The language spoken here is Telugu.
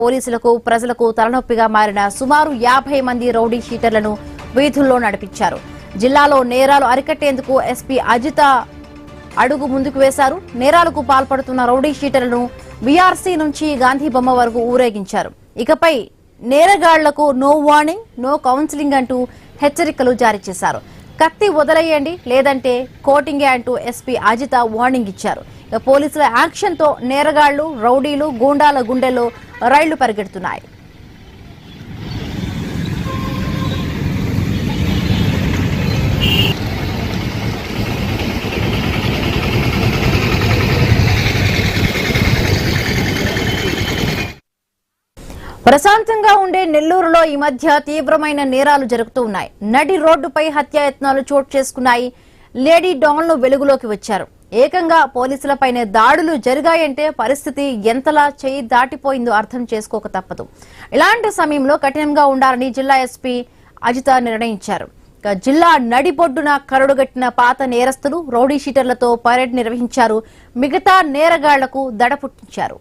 పోలీసులకు ప్రజలకు తలనొప్పిగా మారిన సుమారు 50 మంది రౌడీ షీటర్లను వీధుల్లో నడిపించారు. జిల్లాలో నేరాలు అరికట్టేందుకు ఎస్పీ అజిత అడుగు ముందుకు వేశారు. నేరాలకు పాల్పడుతున్న రౌడీ షీటర్లను బీఆర్సీ నుంచి గాంధీ బొమ్మ వరకు ఊరేగించారు. ఇకపై నేరగాళ్లకు నో వార్నింగ్, నో కౌన్సిలింగ్ అంటూ హెచ్చరికలు జారీ చేశారు. కత్తి వదిలేయండి లేదంటే కోటింగే అంటూ ఎస్పీ అజిత వార్నింగ్ ఇచ్చారు. పోలీసుల యాక్షన్ తో నేరగాళ్లు, రౌడీలు, గూండాల గుండెల్లో రైళ్లు పరిగెడుతున్నాయి. ప్రశాంతంగా ఉండే నెల్లూరులో ఈ మధ్య తీవ్రమైన నేరాలు జరుగుతూ ఉన్నాయి. నడి రోడ్డుపై హత్యాయత్నాలు చోటు చేసుకున్నాయి. లేడీ డాన్లు వెలుగులోకి వచ్చారు. ఏకంగా పోలీసులపైనే దాడులు జరిగాయంటే పరిస్థితి ఎంతలా చేయి దాటిపోయిందో అర్థం చేసుకోక తప్పదు. ఇలాంటి సమయంలో కఠినంగా ఉండాలని జిల్లా ఎస్పీ అజిత నిర్ణయించారు. జిల్లా నడిబొడ్డున కరడుగట్టిన పాత నేరస్తులు, రౌడీ షీటర్లతో పరేడ్ నిర్వహించారు. మిగతా నేరగాళ్లకు దడ పుట్టించారు.